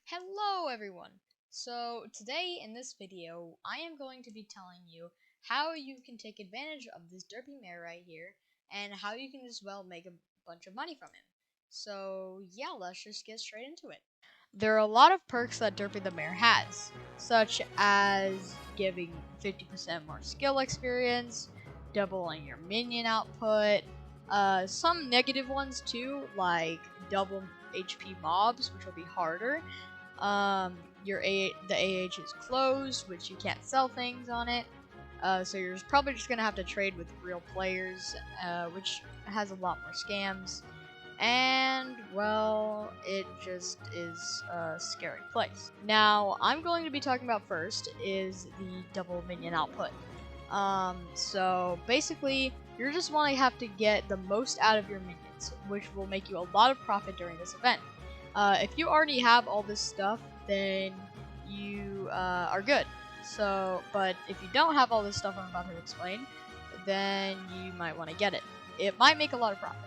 Hello everyone! So today in this video I am going to be telling you how you can take advantage of this Derpy mare right here and how you can as well make a bunch of money from him. So yeah, let's just get straight into it. There are a lot of perks that Derpy the mare has, such as giving 50% more skill experience, doubling your minion output, some negative ones too, like double HP mobs, which will be harder. The AH is closed, which you can't sell things on it. So you're probably just gonna have to trade with real players, which has a lot more scams. And well, it just is a scary place. Now, I'm going to be talking about first is the double minion output. So basically, you're just want to have to get the most out of your minions, which will make you a lot of profit during this event. If you already have all this stuff, then you are good. So, but if you don't have all this stuff I'm about to explain, then you might want to get it. It might make a lot of profit.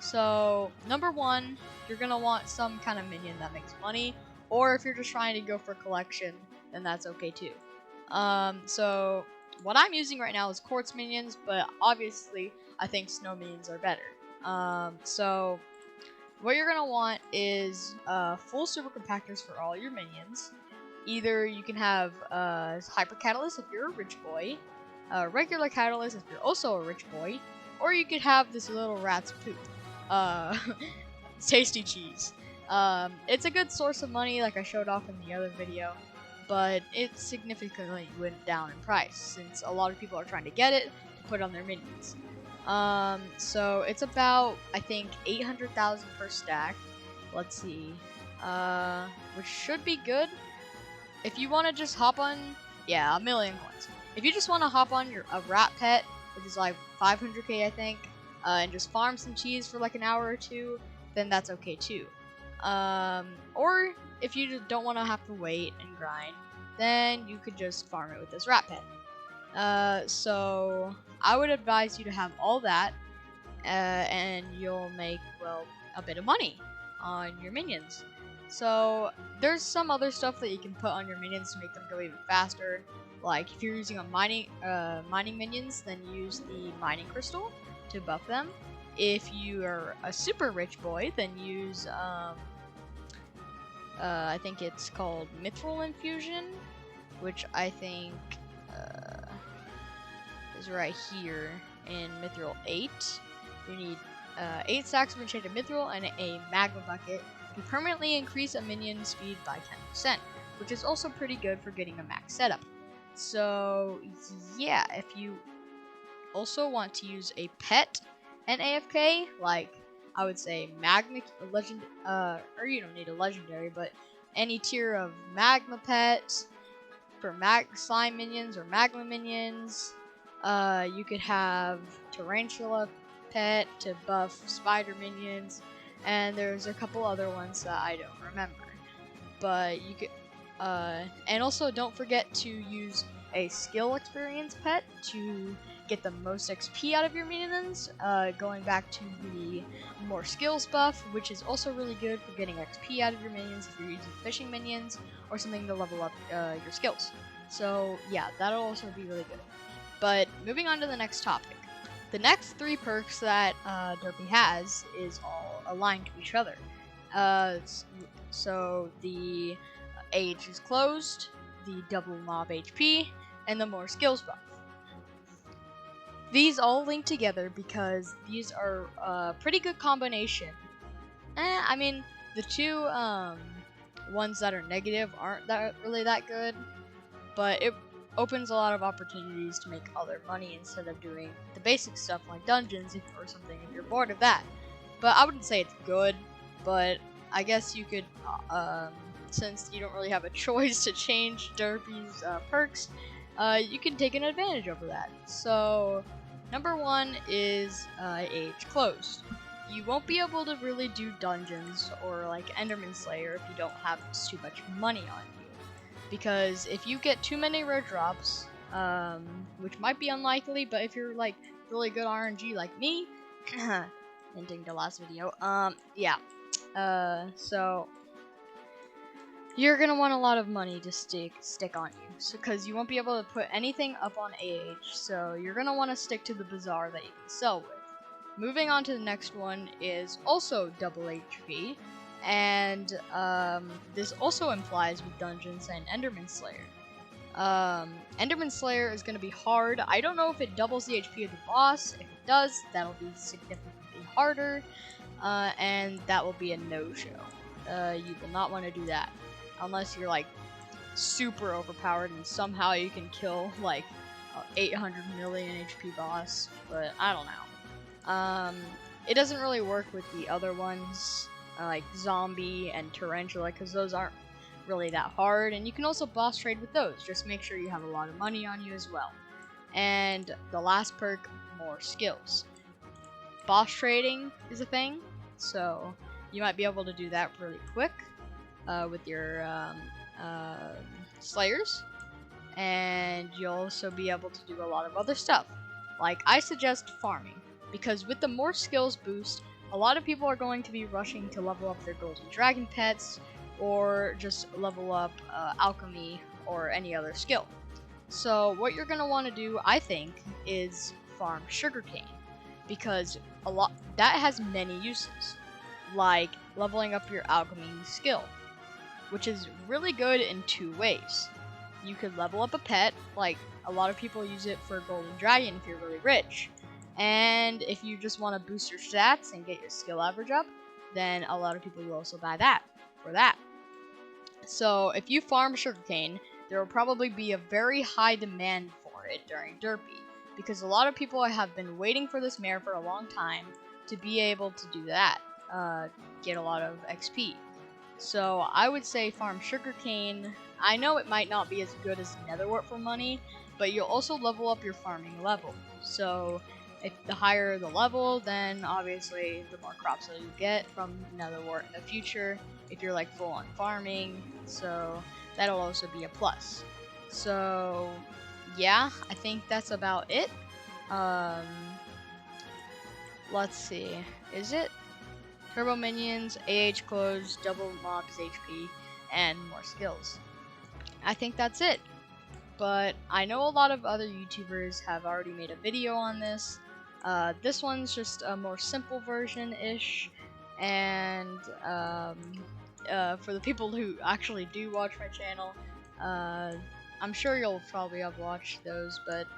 So, number one, you're going to want some kind of minion that makes money, or if you're just trying to go for collection, then that's okay too. So, what I'm using right now is quartz minions, but obviously, I think snow minions are better. So, what you're going to want is full super compactors for all your minions. Either you can have hyper catalyst if you're a rich boy, regular catalyst if you're also a rich boy, or you could have this little rat's poop. Tasty cheese. It's a good source of money, like I showed off in the other video, but it significantly went down in price since a lot of people are trying to get it to put on their minions. So it's about, I think, 800,000 per stack. Let's see. Which should be good. If you want to just hop on, yeah, 1,000,000 coins. If you just want to hop on a rat pet, which is like 500k, I think, and just farm some cheese for like an hour or two, then that's okay too. Or if you just don't want to have to wait and grind, then you could just farm it with this rat pet. So I would advise you to have all that, and you'll make, well, a bit of money on your minions. So there's some other stuff that you can put on your minions to make them go even faster. Like if you're using a mining minions, then use the mining crystal to buff them. If you are a super rich boy, then use I think it's called mithril infusion, which I think is right here in mithril 8. You need 8 stacks of enchanted mithril and a magma bucket to permanently increase a minion speed by 10%, which is also pretty good for getting a max setup. So yeah, if you also want to use a pet and AFK, like I would say magma legend, or you don't need a legendary, but any tier of magma pets for slime minions or magma minions. You could have tarantula pet to buff spider minions, and there's a couple other ones that I don't remember. But you could, and also don't forget to use a skill experience pet to get the most XP out of your minions, going back to the more skills buff, which is also really good for getting XP out of your minions if you're using fishing minions or something to level up your skills. So yeah, that'll also be really good. But moving on to the next topic. The next 3 perks that Derpy has is all aligned to each other. So the age is closed, the double mob HP, and the more skills buff. These all link together because these are a pretty good combination. I mean, the 2 ones that are negative aren't really that good, but it opens a lot of opportunities to make other money instead of doing the basic stuff like dungeons or something if you're bored of that. But I wouldn't say it's good, but I guess you could, since you don't really have a choice to change Derpy's perks, you can take an advantage over that. So, number 1 is age closed. You won't be able to really do dungeons or like Enderman Slayer if you don't have too much money on you. Because if you get too many rare drops, which might be unlikely, but if you're like really good RNG like me, hinting to last video, yeah. So you're gonna want a lot of money to stick on you, because you won't be able to put anything up on AH, so you're gonna want to stick to the bazaar that you can sell with. Moving on to the next one is also double HP, and this also implies with dungeons and Enderman Slayer. Enderman Slayer is going to be hard. I don't know if it doubles the HP of the boss. If it does, that'll be significantly harder, and that will be a no-show. You will not want to do that unless you're like super overpowered and somehow you can kill like 800 million HP boss, but I don't know. It doesn't really work with the other ones, like Zombie and Tarantula, because those aren't really that hard, and you can also boss trade with those. Just make sure you have a lot of money on you as well. And the last perk, more skills. Boss trading is a thing, so you might be able to do that really quick with your Slayers, and you'll also be able to do a lot of other stuff. Like, I suggest farming, because with the more skills boost, a lot of people are going to be rushing to level up their golden dragon pets, or just level up alchemy or any other skill. So what you're going to want to do, I think, is farm sugarcane, because that has many uses, like leveling up your alchemy skill, which is really good in two ways. You could level up a pet, like a lot of people use it for golden dragon if you're really rich, and if you just want to boost your stats and get your skill average up, then a lot of people will also buy that for that. So if you farm sugarcane, there will probably be a very high demand for it during Derpy, because a lot of people have been waiting for this mare for a long time to be able to do that, get a lot of XP. So I would say farm sugarcane. I know it might not be as good as netherwort for money, but you'll also level up your farming level. So if the higher the level, then obviously the more crops that you get from netherwort in the future, if you're like full on farming, so that'll also be a plus. So yeah, I think that's about it. Let's see, is it? Turbo minions, AH clothes, double mobs HP, and more skills. I think that's it. But I know a lot of other YouTubers have already made a video on this. This one's just a more simple version-ish, and for the people who actually do watch my channel, I'm sure you'll probably have watched those, but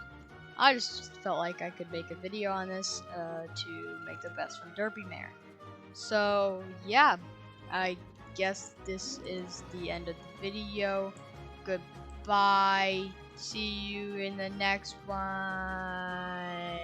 I just felt like I could make a video on this to make the best from Derpy Mare. So yeah, I guess this is the end of the video. Goodbye. See you in the next one.